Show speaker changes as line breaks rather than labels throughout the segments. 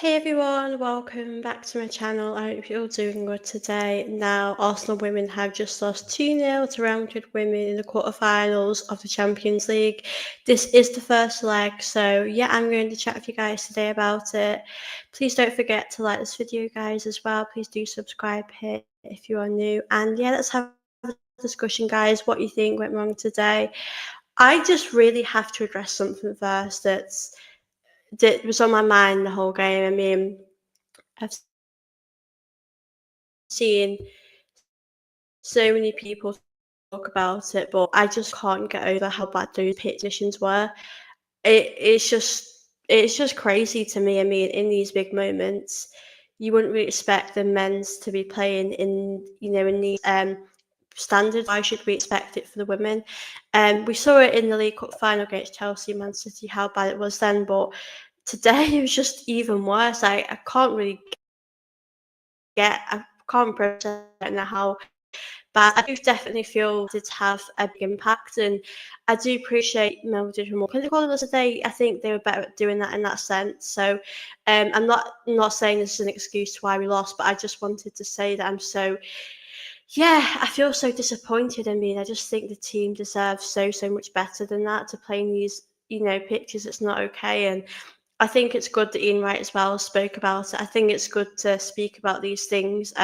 Hey everyone, welcome back to my channel. I hope you're all doing good today. Now, Arsenal women have just lost 2-0 to Real Madrid women in the quarterfinals of the Champions League. This is the first leg, so yeah, I'm going to chat with you guys today about it. Please don't forget to like this video, guys, as well. Please do subscribe here if you are new. And yeah, let's have a discussion, guys. What you think went wrong today? I just really have to address something first that was on my mind the whole game. I mean, I've seen so many people talk about it, but I just can't get over how bad those pitch conditions were. It's just crazy to me. I mean, in these big moments, you wouldn't really expect the men's to be playing in these standards. Why should we expect it for the women? We saw it in the League Cup final against Chelsea, Man City, how bad it was then, but today it was just even worse. I can't really I can't process right now how bad. I do definitely feel it have a big impact, and I do appreciate Melbourne were more clinical the other day. I think they were better at doing that in that sense. So I'm not saying this is an excuse why we lost, but I just wanted to say that I feel so disappointed. I mean, I just think the team deserves so much better than that to play in these pitches. It's not okay, and I think it's good that Ian Wright as well spoke about it. I think it's good to speak about these things.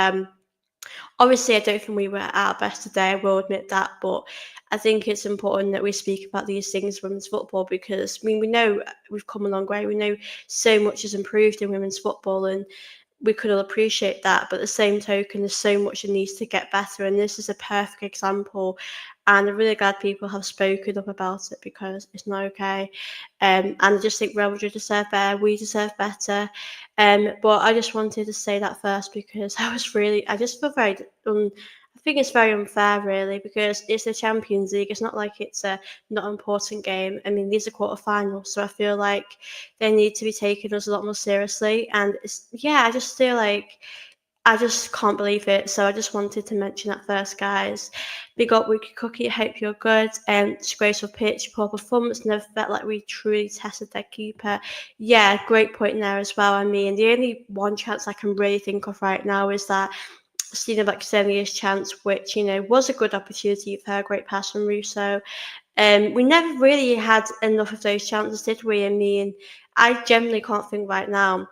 Obviously, I don't think we were at our best today. I will admit that, but I think it's important that we speak about these things in women's football because I mean we know we've come a long way. We know so much has improved in women's football, and we could all appreciate that. But at the same token, there's so much that needs to get better, and this is a perfect example. And I'm really glad people have spoken up about it because it's not okay. And I just think Real Madrid deserve better. We deserve better. But I just wanted to say that first because I just feel I think it's very unfair, really, because it's the Champions League. It's not like it's a not important game. I mean, these are quarterfinals, so I feel like they need to be taking us a lot more seriously. And I just feel like I just can't believe it. So I just wanted to mention that first, guys. Big up Wiki Cookie. Hope you're good. Disgraceful pitch, poor performance. Never felt like we truly tested their keeper. Yeah, great point there as well. I mean, the only one chance I can really think of right now is that Stina Baxenia's chance, which was a good opportunity for her. Great pass from Russo. We never really had enough of those chances, did we? I mean, I generally can't think right now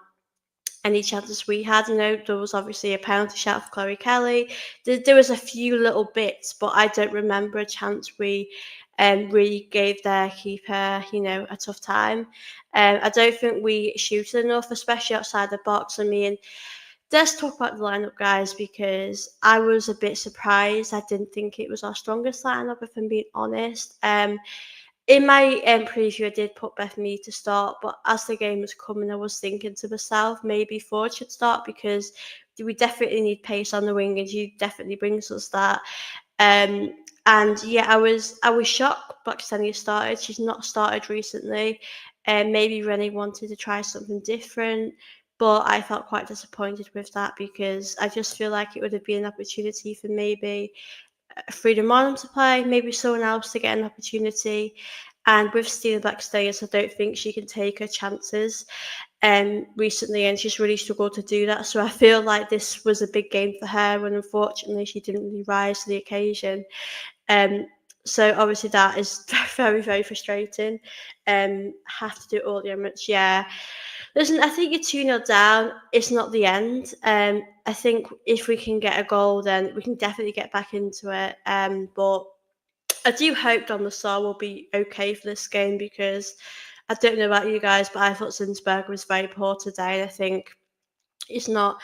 any chances we had. There was obviously a penalty shout for Chloe Kelly. There was a few little bits, but I don't remember a chance we really gave their keeper, a tough time. I don't think we shooted enough, especially outside the box. I mean, let's talk about the lineup, guys, because I was a bit surprised. I didn't think it was our strongest lineup, if I'm being honest. In my preview, I did put Beth Mead to start, but as the game was coming, I was thinking to myself, maybe Ford should start because we definitely need pace on the wing, and she definitely brings us that. Um, and yeah, I was shocked Baxenia started. She's not started recently, and maybe Rennie wanted to try something different. But I felt quite disappointed with that because I just feel like it would have been an opportunity for maybe Freedom Monum to play, maybe someone else to get an opportunity. And with Steel Backstairs, I don't think she can take her chances recently, and she's really struggled to do that. So I feel like this was a big game for her, and unfortunately, she didn't really rise to the occasion. Um, so obviously that is very frustrating. Have to do it all the Emirates, yeah. Listen, I think you're 2-0 down. It's not the end. I think if we can get a goal, then we can definitely get back into it. But I do hope Don Lassar will be okay for this game because I don't know about you guys, but I thought Zinsberger was very poor today. And I think it's not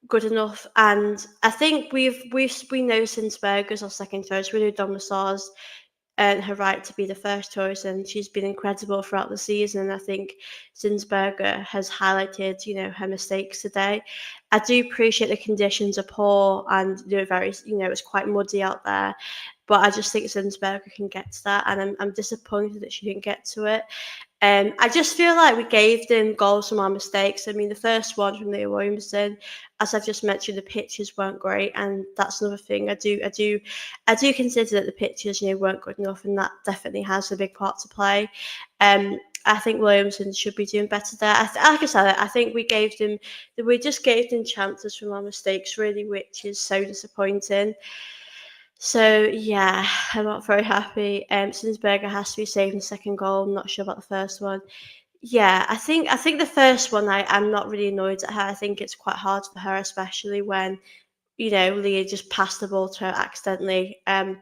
good enough. And I think we know Zinsberger's our second choice. We know Don Lassar's earned her right to be the first choice, and she's been incredible throughout the season. And I think Zinsberger has highlighted, her mistakes today. I do appreciate the conditions are poor and it's quite muddy out there. But I just think Zinsberger can get to that, and I'm disappointed that she didn't get to it. I just feel like we gave them goals from our mistakes. I mean, the first one from Leah Williamson, as I've just mentioned, the pitches weren't great, and that's another thing. I do consider that the pitches, weren't good enough, and that definitely has a big part to play. I think Williamson should be doing better there. Like I said, I think we just gave them chances from our mistakes, really, which is so disappointing. So yeah, I'm not very happy. Sinsberger has to be saving the second goal. I'm not sure about the first one. Yeah, I think the first one I'm not really annoyed at her. I think it's quite hard for her, especially when Leah just passed the ball to her accidentally. And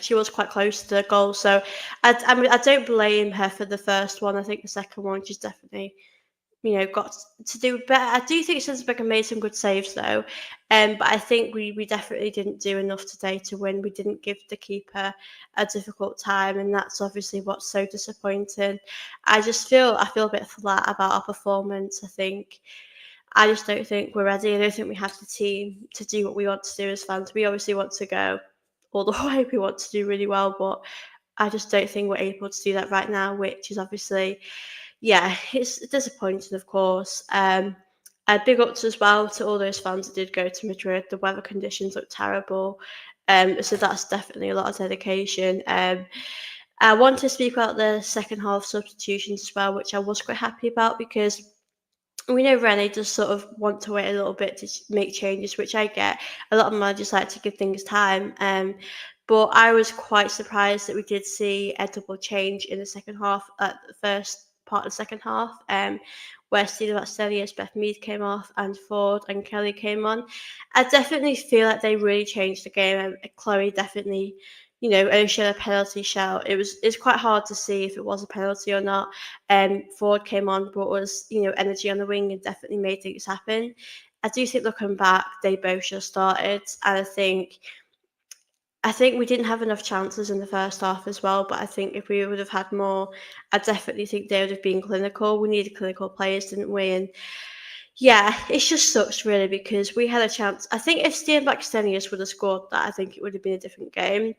she was quite close to the goal, so I don't blame her for the first one. I think the second one she's definitely got to do better. I do think Sinsberger made some good saves though, but I think we definitely didn't do enough today to win. We didn't give the keeper a difficult time, and that's obviously what's so disappointing. I feel a bit flat about our performance. I just don't think we're ready. I don't think we have the team to do what we want to do as fans. We obviously want to go all the way. We want to do really well, but I just don't think we're able to do that right now, which is obviously, yeah, it's disappointing, of course. Big ups as well to all those fans that did go to Madrid. The weather conditions look terrible, so that's definitely a lot of dedication. I want to speak about the second half substitutions as well, which I was quite happy about because we know Rennie does sort of want to wait a little bit to make changes, which I get. A lot of managers like to give things time. But I was quite surprised that we did see a double change in the second half, at the first part of the second half, where Stephen Baxtelius, Beth Mead came off, and Ford and Kelly came on. I definitely feel like they really changed the game. Chloe definitely, only showed a penalty shout. It's quite hard to see if it was a penalty or not. Ford came on, brought us, energy on the wing and definitely made things happen. I do think looking back, they both should have started, and I think we didn't have enough chances in the first half as well. But I think if we would have had more, I definitely think they would have been clinical. We needed clinical players, didn't we? And yeah, it just sucks really because we had a chance. I think if Stian Blackstenius would have scored that, I think it would have been a different game.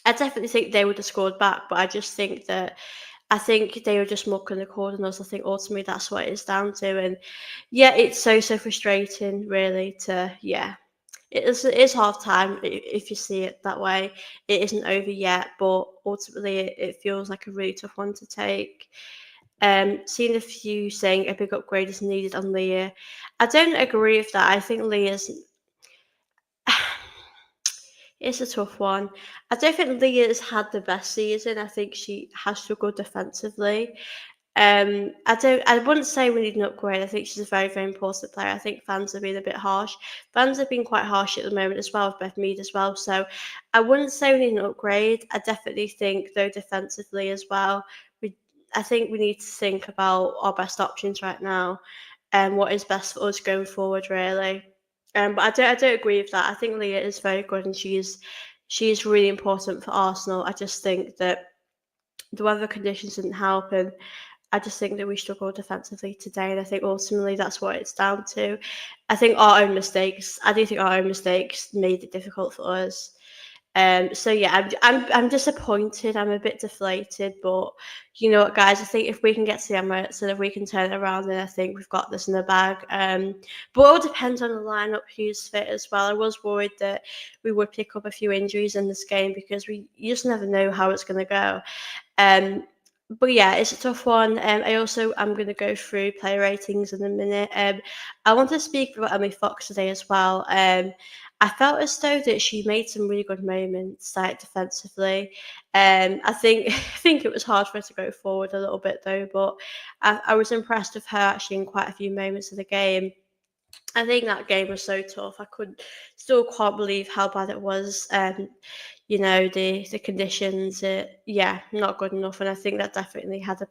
I definitely think they would have scored back, but I think they were just mucking the cord on us. I think ultimately that's what it's down to. And yeah, it's so frustrating, really. It is half time if you see it that way. It isn't over yet, but ultimately it feels like a really tough one to take. Seeing a few saying a big upgrade is needed on Leah. I don't agree with that. I think Leah's it's a tough one. I don't think Leah's had the best season. I think she has struggled defensively. I wouldn't say we need an upgrade. I think she's a very important player. I think fans have been a bit harsh. Fans have been quite harsh at the moment as well, with Beth Mead as well. So I wouldn't say we need an upgrade. I definitely think though defensively as well, we I think we need to think about our best options right now and what is best for us going forward really. But I don't agree with that. I think Leah is very good and she is really important for Arsenal. I just think that the weather conditions didn't help, and I just think that we struggled defensively today, and I think ultimately that's what it's down to. I do think our own mistakes made it difficult for us. So yeah, I'm disappointed. I'm a bit deflated, but you know what, guys? I think if we can get to the Emirates and if we can turn it around, then I think we've got this in the bag. But it all depends on the lineup, who's fit as well. I was worried that we would pick up a few injuries in this game because you just never know how it's going to go. Um, but yeah, it's a tough one. I'm going to go through player ratings in a minute. I want to speak about Emily Fox today as well. I felt as though that she made some really good moments, like defensively. I think I think it was hard for her to go forward a little bit though, but I was impressed with her actually in quite a few moments of the game. I think that game was so tough. I could still can't believe how bad it was. The conditions, yeah, not good enough, and I think that definitely had a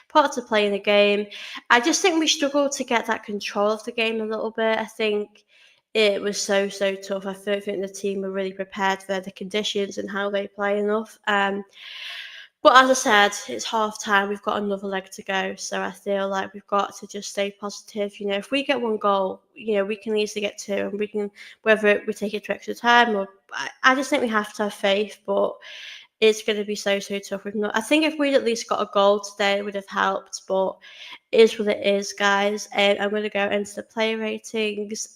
part to play in the game. I just think we struggled to get that control of the game a little bit. I think it was so tough. I don't think the team were really prepared for the conditions and how they play enough. But as I said, it's half time. We've got another leg to go. So I feel like we've got to just stay positive. If we get one goal, we can easily get two, and we can, whether we take it to extra time or I just think we have to have faith. But it's going to be so tough. I think if we'd at least got a goal today, it would have helped. But it is what it is, guys. And I'm going to go into the player ratings.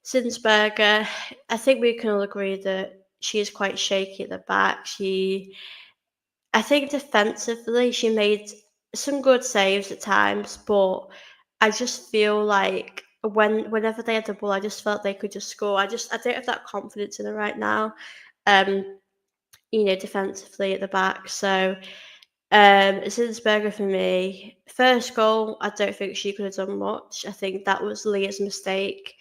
Sinsberger, I think we can all agree that she is quite shaky at the back. I think defensively she made some good saves at times, but I just feel like whenever they had the ball, I just felt they could just score. I don't have that confidence in her right now. Um, defensively at the back. So Zinsberger for me. First goal, I don't think she could have done much. I think that was Leah's mistake.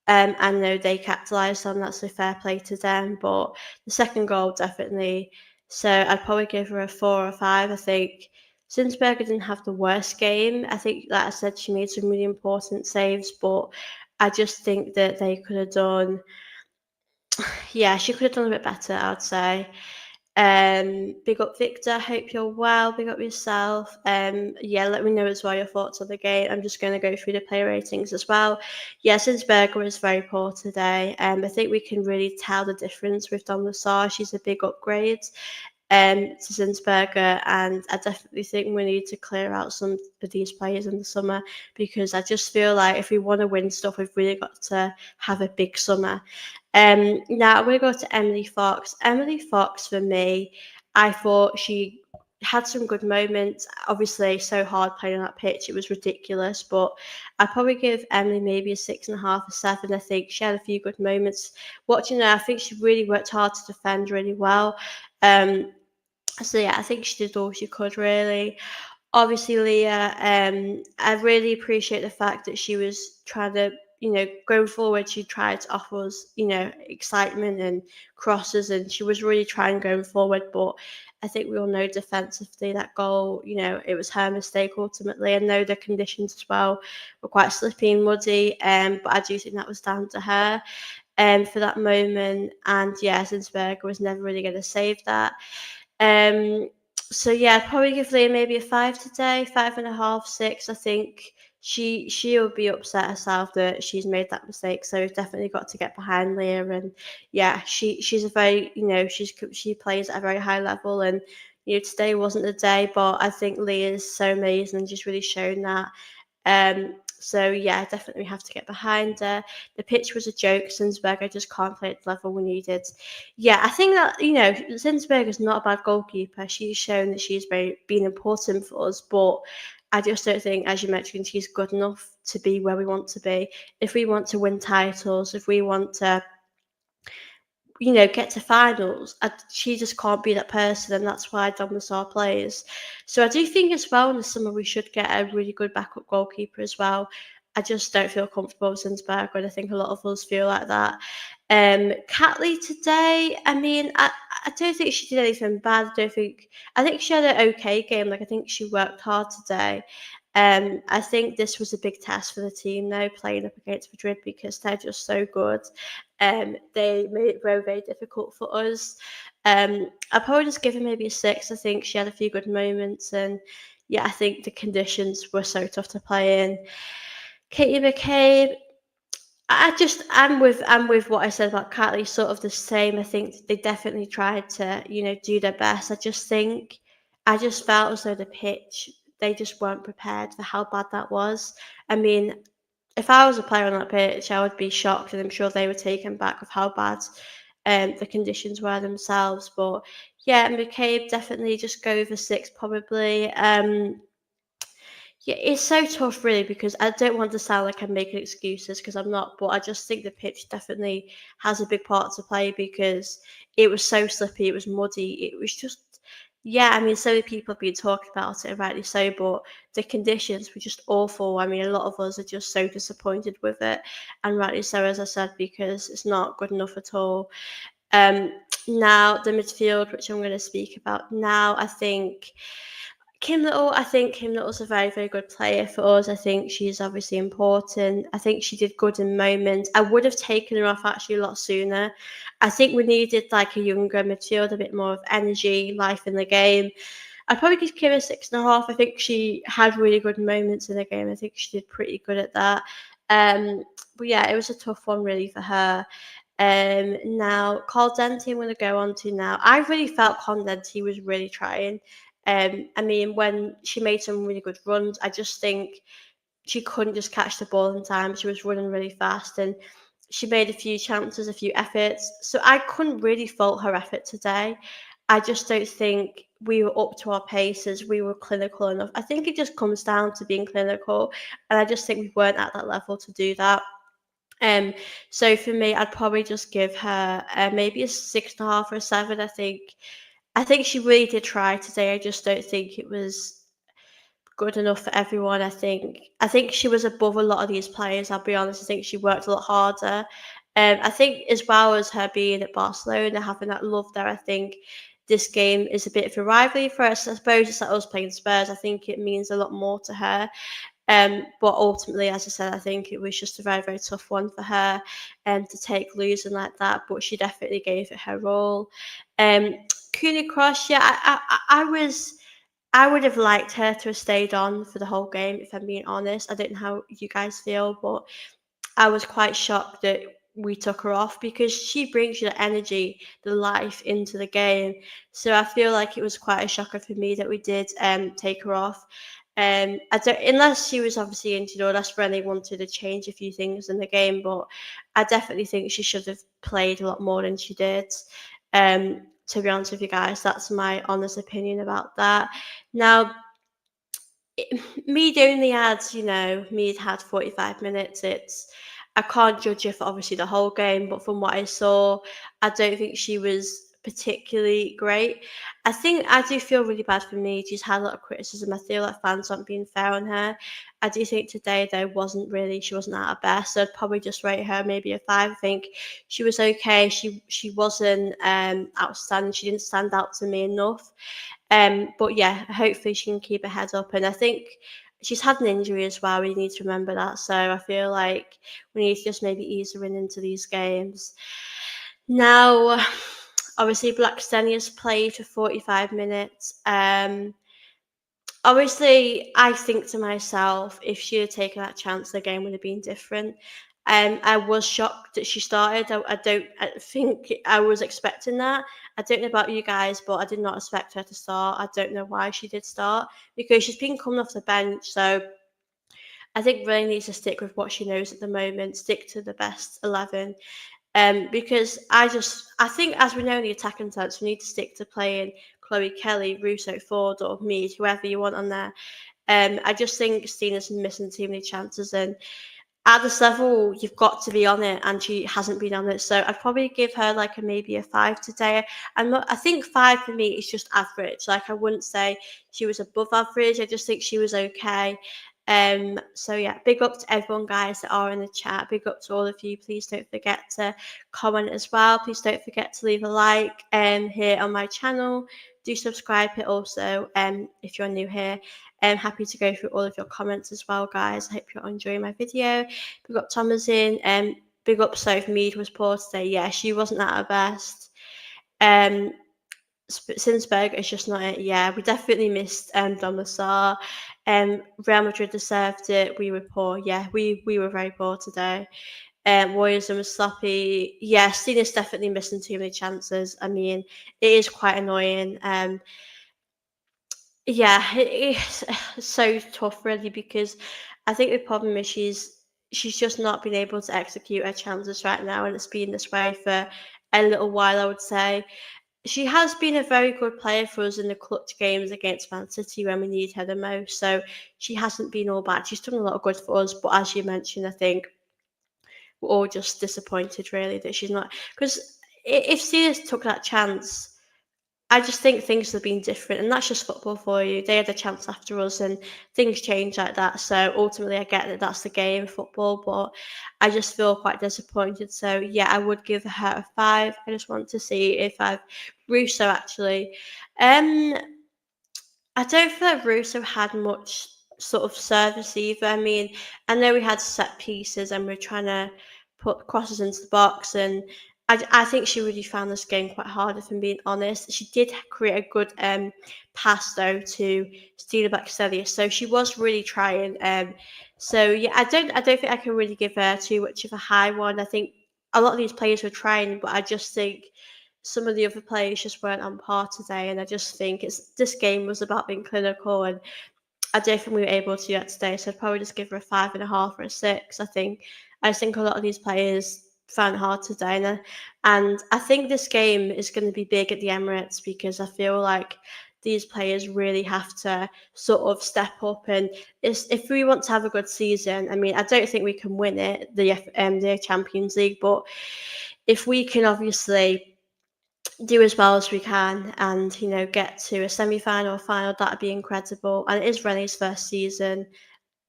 I know they capitalised on that, so fair play to them. But the second goal, definitely. So I'd probably give her a 4 or 5. I think Zinsberger didn't have the worst game. I think, like I said, she made some really important saves, but I just think that they could have done, yeah, she could have done a bit better, I would say. Big up Victor, hope you're well. Big up yourself. Yeah, let me know as well your thoughts on the game. I'm just going to go through the player ratings as well. Yeah, Sinsberger was very poor today. I think we can really tell the difference with Dom Lassar. She's a big upgrade to Zinsberger, and I definitely think we need to clear out some of these players in the summer, because I just feel like if we want to win stuff, we've really got to have a big summer. Now I'm going to go to Emily Fox. Emily Fox, for me, I thought she had some good moments. Obviously, so hard playing on that pitch, it was ridiculous. But I'd probably give Emily maybe a 6.5, a 7. I think she had a few good moments. Watching her, I think she really worked hard to defend really well. So yeah, I think she did all she could really. Obviously, Leah, I really appreciate the fact that she was trying to, go forward. She tried to offer us, excitement and crosses, and she was really trying going forward. But I think we all know defensively that goal, it was her mistake ultimately. I know the conditions as well were quite slippy and muddy, but I do think that was down to her for that moment. And yeah, Zinsberger was never really going to save that. Um, so yeah, I'd probably give Leah maybe a 5 today, 5.5, 6. I think she'll be upset herself that she's made that mistake. So we've definitely got to get behind Leah, and yeah, she's a very, she plays at a very high level, and today wasn't the day, but I think Leah's so amazing and just really shown that. So yeah, definitely have to get behind her. The pitch was a joke. Zinsberger just can't play at the level we needed. Yeah, I think that Zinsberger is not a bad goalkeeper. She's shown that she's been important for us, but I just don't think, as you mentioned, she's good enough to be where we want to be. If we want to win titles, if we want to get to finals. She just can't be that person, and that's why Dominar plays. So I do think as well in the summer we should get a really good backup goalkeeper as well. I just don't feel comfortable with Zinsberg, and I think a lot of us feel like that. Catley today, I mean, I don't think she did anything bad. I think she had an okay game. Like, I think she worked hard today. I think this was a big test for the team though, playing up against Madrid, because they're just so good. They made it very, very difficult for us. I'd probably just give her maybe a 6. I think she had a few good moments, and yeah, I think the conditions were so tough to play in. Katie McCabe, I'm with what I said about Catley, sort of the same. I think they definitely tried to, do their best. I just felt as though the pitch, they just weren't prepared for how bad that was. I mean, if I was a player on that pitch, I would be shocked, and I'm sure they were taken back with how bad the conditions were themselves. But yeah, McCabe definitely just go over 6 probably. Yeah, it's so tough, really, because I don't want to sound like I'm making excuses, because I'm not, but I just think the pitch definitely has a big part to play, because it was so slippy, it was muddy, it was just, yeah, I mean, so many people have been talking about it, and rightly so, but the conditions were just awful. I mean, a lot of us are just so disappointed with it, and rightly so, as I said, because it's not good enough at all. Um, Now, the midfield, which I'm going to speak about now, I think Kim Little's a very, very good player for us. I think she's obviously important. I think she did good in moments. I would have taken her off actually a lot sooner. I think we needed like a younger midfield, a bit more of energy, life in the game. I'd probably give Kim a 6.5. I think she had really good moments in the game. I think she did pretty good at that. But yeah, it was a tough one really for her. Now, Caldenti, I'm going to go on to now. I really felt Caldenti was really trying. I mean, when she made some really good runs, I just think she couldn't just catch the ball in time. She was running really fast, and she made a few chances, a few efforts. So I couldn't really fault her effort today. I just don't think we were up to our paces, we were clinical enough. I think it just comes down to being clinical, and I just think we weren't at that level to do that. Um, so for me, I'd probably just give her maybe a 6.5 or a 7. I think she really did try today. I just don't think it was good enough for everyone. I think she was above a lot of these players. I'll be honest. I think she worked a lot harder. I think as well as her being at Barcelona, having that love there, I think this game is a bit of a rivalry for us. I suppose it's like us playing Spurs. I think it means a lot more to her. But ultimately, as I said, I think it was just a very, very tough one for her to take losing like that. But she definitely gave it her all. Um, Cooney Cross, yeah, I would have liked her to have stayed on for the whole game, if I'm being honest. I don't know how you guys feel, but I was quite shocked that we took her off because she brings the energy, the life into the game. So I feel like it was quite a shocker for me that we did take her off. I don't, unless she was obviously injured or unless Rennie wanted to change a few things in the game, but I definitely think she should have played a lot more than she did. To be honest with you guys, that's my honest opinion about that. Now, Mead only had, Mead had 45 minutes. I can't judge her for obviously the whole game, but from what I saw, I don't think she was particularly great. I think I do feel really bad for Mead. She's had a lot of criticism. I feel like fans aren't being fair on her. I do think today, though, she wasn't at her best. So I'd probably just rate her maybe a 5. I think she was okay. She wasn't outstanding. She didn't stand out to me enough. But yeah, hopefully she can keep her head up. And I think she's had an injury as well. We need to remember that. So I feel like we need to just maybe ease her into these games. Now, obviously, Black Stenius played for 45 minutes. Obviously, I think to myself, if she had taken that chance, the game would have been different. I was shocked that she started. I think I was expecting that. I don't know about you guys, but I did not expect her to start. I don't know why she did start because she's been coming off the bench. So I think really needs to stick with what she knows at the moment, stick to the best 11. Because I think as we know in the attacking sense, we need to stick to playing Chloe Kelly, Russo, Ford, or Mead, whoever you want on there. I just think Stina's missing too many chances, and at this level, you've got to be on it, and she hasn't been on it. So I'd probably give her like maybe a 5 today. I think 5 for me is just average. Like I wouldn't say she was above average. I just think she was okay. So yeah, big up to everyone, guys, that are in the chat. Big up to all of you. Please don't forget to comment as well. Please don't forget to leave a like here on my channel. Do subscribe here also if you're new here. I'm happy to go through all of your comments as well, guys. I hope you're enjoying my video. Big up Thomas in. Big up Sophie Mead was poor today. Yeah, she wasn't at her best. Sinsberg is just not it. Yeah, we definitely missed Don Lassar. Real Madrid deserved it. We were poor. Yeah, we were very poor today. Warriors was sloppy. Yeah, Stina's definitely missing too many chances. I mean, it is quite annoying. Yeah, it is so tough, really, because I think the problem is she's just not been able to execute her chances right now, and it's been this way for a little while, I would say. She has been a very good player for us in the clutch games against Man City when we need her the most. So she hasn't been all bad. She's done a lot of good for us, but as you mentioned, I think we're all just disappointed, really, that she's not. Because if Steelers took that chance, I just think things have been different, and that's just football for you. They had a chance after us, and things change like that. So ultimately, I get that that's the game, football, but I just feel quite disappointed. So yeah, I would give her a 5. I just want to see if I've Russo actually. Um, I don't feel like Russo had much sort of service either. I mean, I know we had set pieces and we're trying to put crosses into the box, and I think she really found this game quite hard, if I'm being honest. She did create a good pass though to Stina Baxtelia, so she was really trying. So yeah, I don't think I can really give her too much of a high one. I think a lot of these players were trying, but I just think some of the other players just weren't on par today, and I just think this game was about being clinical, and I don't think we were able to do that today. So I'd probably just give her a 5.5 or a 6. I just think a lot of these players found it hard today, and I think this game is going to be big at the Emirates because I feel like these players really have to sort of step up. And if we want to have a good season, I mean, I don't think we can win it, the Champions League, but if we can obviously do as well as we can and get to a semi-final or final, that'd be incredible. And it is Rene's first season,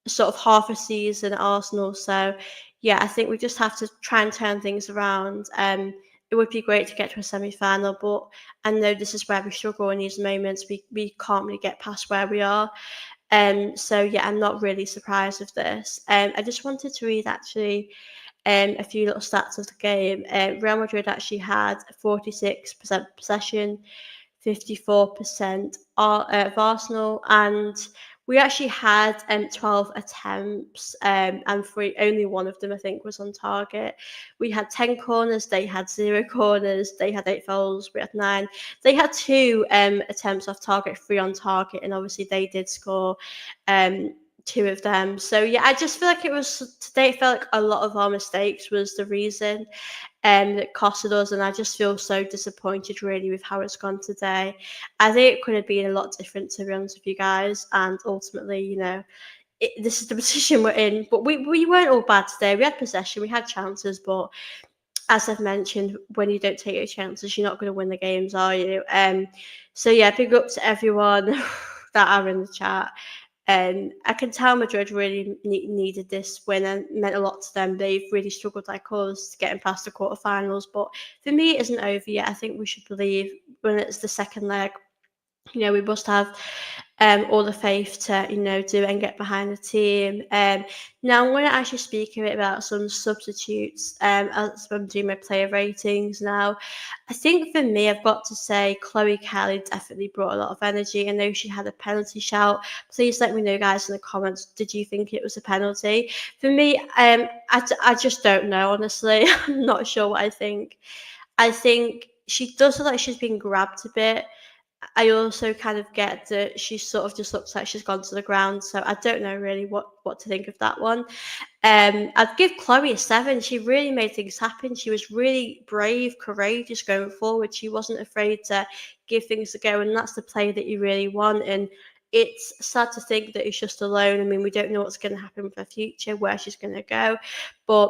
sort of half a season at Arsenal. So yeah, I think we just have to try and turn things around. It would be great to get to a semi-final, but I know this is where we struggle in these moments. We can't really get past where we are. So yeah, I'm not really surprised with this. I just wanted to read actually a few little stats of the game. Real Madrid actually had 46% possession, 54% of Arsenal, and we actually had 12 attempts, and only one of them I think was on target. We had 10 corners, they had 0 corners, they had 8 fouls, we had 9. They had 2 attempts off target, 3 on target, and obviously they did score 2 of them. So yeah, I just feel like today it felt like a lot of our mistakes was the reason that costed us, and I just feel so disappointed really with how it's gone today. I think it could have been a lot different, to be honest with you guys, and ultimately, this is the position we're in. But we weren't all bad today. We had possession, we had chances, but as I've mentioned, when you don't take your chances, you're not going to win the games, are you? So yeah, big up to everyone that are in the chat. I can tell Madrid really needed this win and meant a lot to them. They've really struggled like us getting past the quarterfinals, but for me, it isn't over yet. I think we should believe when it's the second leg. We must have all the faith to, do it and get behind the team. Now I'm going to actually speak a bit about some substitutes as I'm doing my player ratings now. I think for me, I've got to say Chloe Kelly definitely brought a lot of energy. I know she had a penalty shout. Please let me know, guys, in the comments. Did you think it was a penalty? For me, I just don't know, honestly. I'm not sure what I think. I think she does look like she's been grabbed a bit. I also kind of get that she sort of just looks like she's gone to the ground. So I don't know really what to think of that one. I'd give Chloe a 7. She really made things happen. She was really brave, courageous going forward. She wasn't afraid to give things a go, and that's the play that you really want. And it's sad to think that it's just alone. I mean, we don't know what's going to happen with her future, where she's going to go, but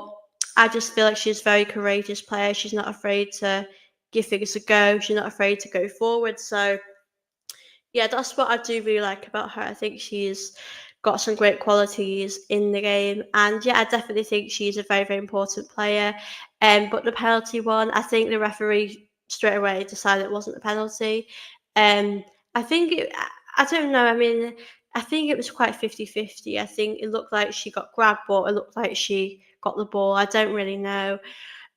I just feel like she's a very courageous player. She's not afraid to give things a go. She's not afraid to go forward. So yeah, that's what I do really like about her. I think she's got some great qualities in the game, and yeah, I definitely think she's a very, very important player. But the penalty one, I think the referee straight away decided it wasn't a penalty. I think I don't know. I mean, I think it was quite 50-50. I think it looked like she got grabbed, but it looked like she got the ball. I don't really know.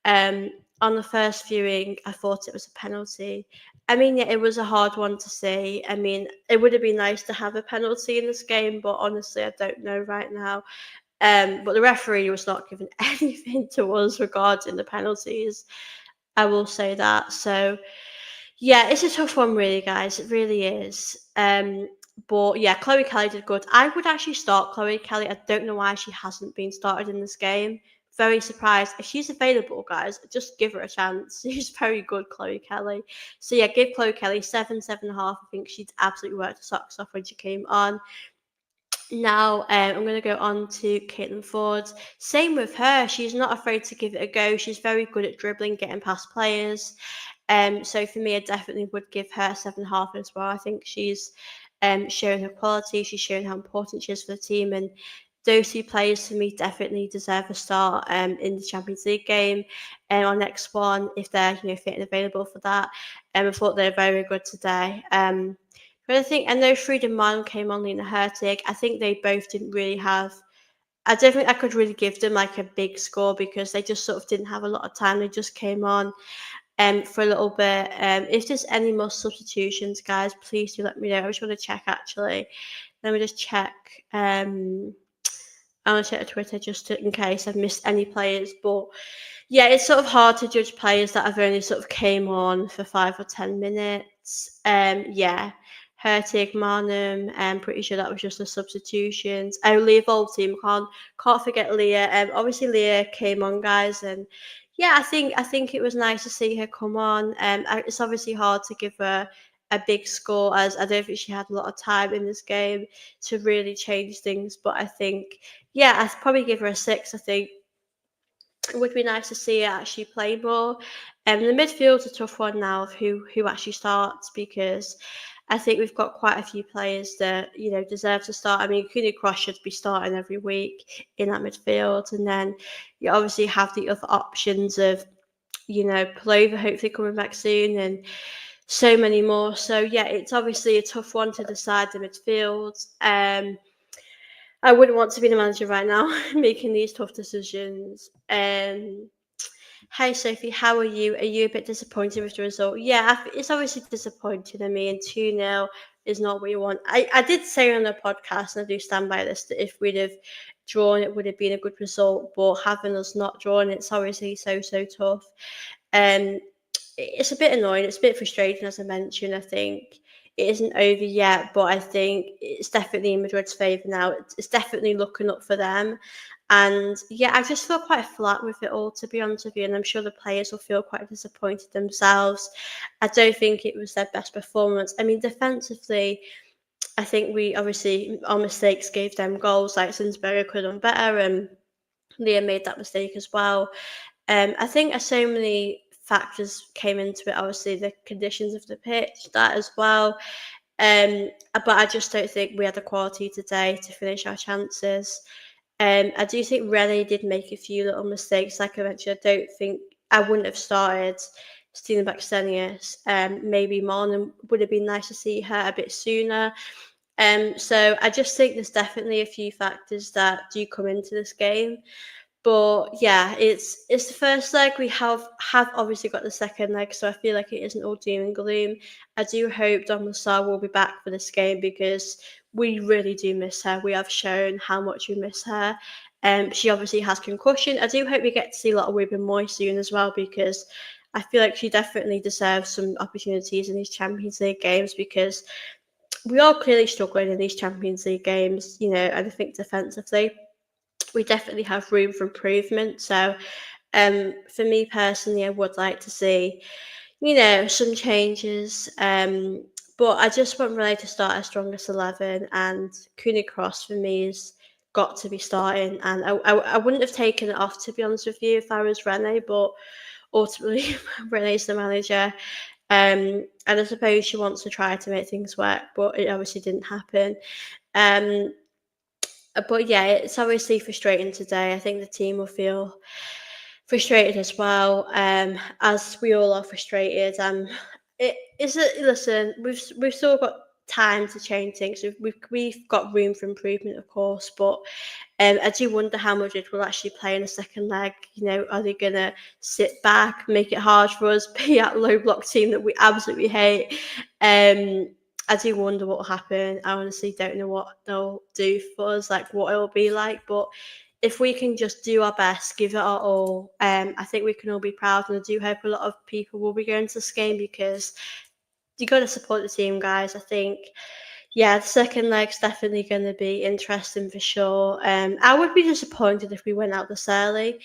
Um, on the first viewing, I thought it was a penalty. I mean, yeah, it was a hard one to see. I mean, it would have been nice to have a penalty in this game, but honestly, I don't know right now. But the referee was not giving anything to us regarding the penalties. I will say that. So, yeah, it's a tough one, really, guys. It really is. But yeah, Chloe Kelly did good. I would actually start Chloe Kelly. I don't know why she hasn't been started in this game. Very surprised. If she's available, guys, just give her a chance. She's very good, Chloe Kelly. So yeah, give Chloe Kelly 7, 7.5. I think she'd absolutely worked her socks off when she came on. Now I'm going to go on to Caitlin Ford. Same with her. She's not afraid to give it a go. She's very good at dribbling, getting past players. So for me, I definitely would give her 7.5 as well. I think she's showing her quality. She's showing how important she is for the team, and those 2 players for me definitely deserve a start in the Champions League game. And our next one, if they're fit and available for that, I thought they were very good today. But I know Frida Mann came on Lena Hurtig. I think they both didn't really have. I don't think I could really give them like a big score because they just sort of didn't have a lot of time. They just came on for a little bit. If there's any more substitutions, guys, please do let me know. I just want to check actually. Let me just check. I'm going to check Twitter just in case I've missed any players. But yeah, it's sort of hard to judge players that have only sort of came on for 5 or 10 minutes. Yeah, Hurtig, Marnham, I'm pretty sure that was just the substitutions. Oh, Leah Volteam, can't forget Leah. Obviously Leah came on, guys, and yeah, I think it was nice to see her come on. It's obviously hard to give her a big score, as I don't think she had a lot of time in this game to really change things. But I think, yeah, I'd probably give her a 6. I think it would be nice to see her actually play more. The midfield's a tough one now of who actually starts, because I think we've got quite a few players that deserve to start. I mean, Cooney Cross should be starting every week in that midfield, and then you obviously have the other options of Plover hopefully coming back soon, and so many more. So yeah, it's obviously a tough one to decide the midfield. I wouldn't want to be the manager right now making these tough decisions. Hey Sophie, how are you? Are you a bit disappointed with the result? Yeah, it's obviously disappointing. I mean, 2-0 is not what you want. I did say on the podcast, and I do stand by this, that if we'd have drawn, it would have been a good result. But having us not drawn, it's obviously so tough. Um, it's a bit annoying. It's a bit frustrating, as I mentioned. I think it isn't over yet, but I think it's definitely in Madrid's favour now. It's definitely looking up for them. And yeah, I just feel quite flat with it all, to be honest with you. And I'm sure the players will feel quite disappointed themselves. I don't think it was their best performance. I mean, defensively, I think we obviously, our mistakes gave them goals. Like Sinsberger could have done better, and Liam made that mistake as well. I think so many factors came into it. Obviously, the conditions of the pitch, that as well. But I just don't think we had the quality today to finish our chances. I do think Rennie did make a few little mistakes. Like I mentioned, I don't think I wouldn't have started Stina Baxenius. Maybe Marlon would have been nice to see her a bit sooner. So I just think there's definitely a few factors that do come into this game. But yeah, it's the first leg. We have obviously got the second leg, so I feel like it isn't all doom and gloom. I do hope Don Massar will be back for this game, because we really do miss her. We have shown how much we miss her. She obviously has concussion. I do hope we get to see a lot of Ruben Moy soon as well, because I feel like she definitely deserves some opportunities in these Champions League games, because we are clearly struggling in these Champions League games, and I think defensively we definitely have room for improvement. So for me personally, I would like to see, some changes. But I just want Ray to start our strongest 11, and Cooney Cross for me has got to be starting. And I wouldn't have taken it off, to be honest with you, if I was Rene, but ultimately Rene's the manager. And I suppose she wants to try to make things work, but it obviously didn't happen. Um, but yeah, it's obviously frustrating today. I think the team will feel frustrated as well, as we all are frustrated. It is it. Listen, we've still got time to change things. We've got room for improvement, of course, but I do wonder how Madrid will actually play in the second leg. Are they gonna sit back, make it hard for us, be that low block team that we absolutely hate? I do wonder what will happen. I honestly don't know what they'll do for us, like what it'll be like. But if we can just do our best, give it our all, I think we can all be proud. And I do hope a lot of people will be going to this game, because you got to support the team, guys. I think, yeah, the second leg's definitely going to be interesting for sure. I would be disappointed if we went out this early.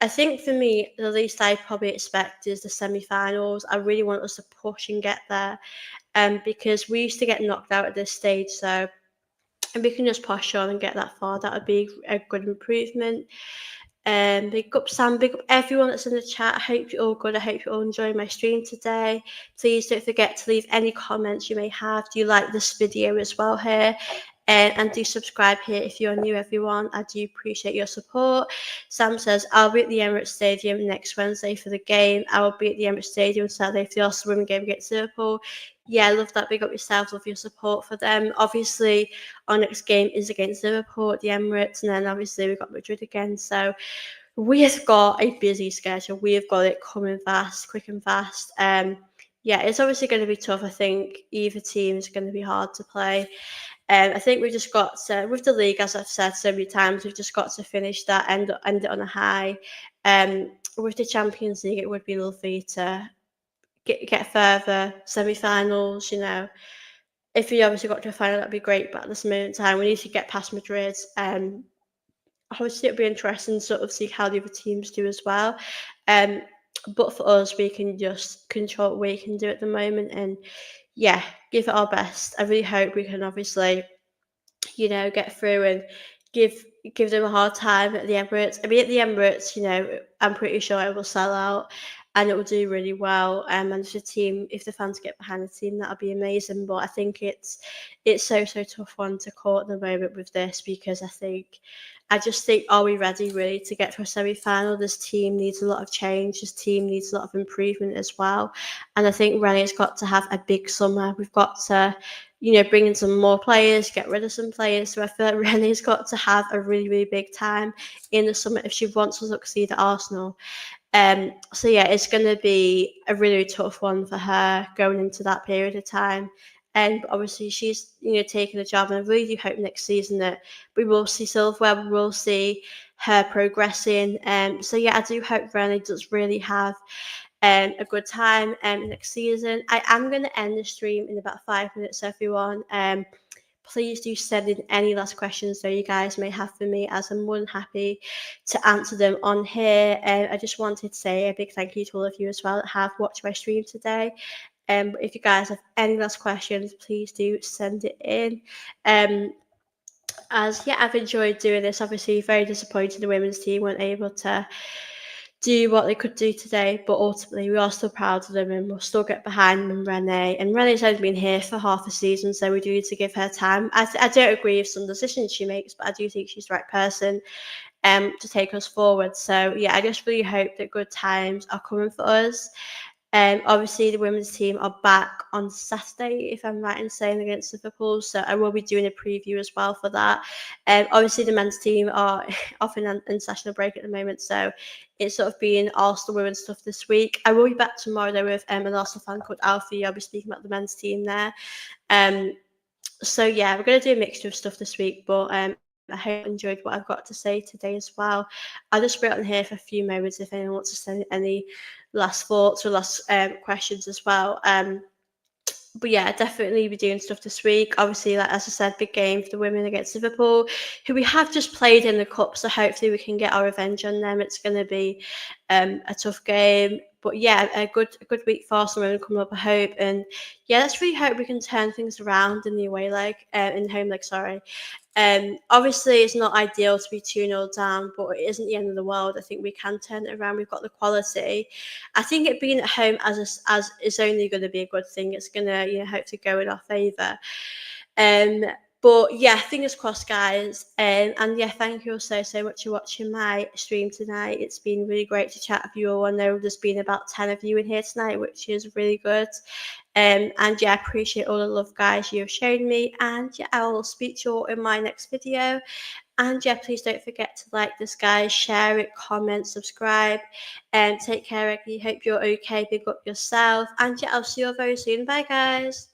I think for me, the least I probably expect is the semi-finals. I really want us to push and get there, because we used to get knocked out at this stage. So if we can just push on and get that far, that would be a good improvement. Big up Sam, big up everyone that's in the chat. I hope you're all good. I hope you're all enjoying my stream today. Please don't forget to leave any comments you may have. Do you like this video as well here? And do subscribe here if you're new, everyone. I do appreciate your support. Sam says, I'll be at the Emirates Stadium next Wednesday for the game. I will be at the Emirates Stadium Saturday for the Arsenal women game against Liverpool. Yeah, I love that. Big up yourselves. Love your support for them. Obviously, our next game is against Liverpool at the Emirates, and then obviously we've got Madrid again. So we have got a busy schedule. We have got it coming fast, quick and fast. Yeah, it's obviously going to be tough. I think either team is going to be hard to play. I think we've just got to, with the league, as I've said so many times, we've just got to finish that, end it on a high. With the Champions League, it would be lovely to get further, semi-finals, If we obviously got to a final, that'd be great, but at this moment in time, we need to get past Madrid. Obviously, it'll be interesting to sort of see how the other teams do as well. But for us, we can just control what we can do at the moment, and yeah, give it our best. I really hope we can obviously, get through and give give them a hard time at the Emirates. I mean, at the Emirates, I'm pretty sure it will sell out and it will do really well. And if the fans get behind the team, that'll be amazing. But I think it's so tough one to call at the moment with this, because I just think, are we ready really to get to a semi-final? This team needs a lot of change. This team needs a lot of improvement as well. And I think Rennie's got to have a big summer. We've got to, bring in some more players, get rid of some players. So I feel like Renee's got to have a really, really big time in the summer if she wants to succeed at Arsenal. So yeah, it's going to be a really tough one for her going into that period of time. And obviously, she's taking the job, and I really do hope next season that we will see silverware, we will see her progressing. So yeah, I do hope Renee does really have a good time next season. I am going to end the stream in about 5 minutes, everyone. Please do send in any last questions that you guys may have for me, as I'm more than happy to answer them on here. I just wanted to say a big thank you to all of you as well that have watched my stream today. If you guys have any last questions, please do send it in. As yeah, I've enjoyed doing this. Obviously, very disappointed the women's team weren't able to do what they could do today, but ultimately we are still proud of them and we'll still get behind them and Renee. And Renee's only been here for half a season, so we do need to give her time. I don't agree with some decisions she makes, but I do think she's the right person to take us forward. So yeah, I just really hope that good times are coming for us. Obviously, the women's team are back on Saturday, if I'm right in saying, against Liverpool. So I will be doing a preview as well for that. Obviously, the men's team are off in an international break at the moment, so it's sort of being Arsenal women's stuff this week. I will be back tomorrow though with an Arsenal fan called Alfie. I'll be speaking about the men's team there. So yeah, we're going to do a mixture of stuff this week, but I hope you enjoyed what I've got to say today as well. I'll just wait on here for a few moments if anyone wants to send any last thoughts or last questions as well. But yeah, definitely be doing stuff this week. Obviously, like as I said, big game for the women against Liverpool, who we have just played in the cup. So hopefully we can get our revenge on them. It's going to be a tough game. But yeah, a good week for Arsenal women coming up, I hope. And yeah, let's really hope we can turn things around in the away leg, in the home leg, sorry. Obviously, it's not ideal to be 2-0 down, but it isn't the end of the world. I think we can turn it around. We've got the quality. I think it being at home as is only going to be a good thing. It's going to hopefully go in our favour. But yeah, fingers crossed, guys. And yeah, thank you all so much for watching my stream tonight. It's been really great to chat with you all. I know there's been about 10 of you in here tonight, which is really good. And yeah, I appreciate all the love, guys, you have shown me. And yeah, I will speak to you all in my next video. And yeah, please don't forget to like this, guys, share it, comment, subscribe, and take care, Eggy. Hope you're okay. Big up yourself. And yeah, I'll see you all very soon. Bye, guys.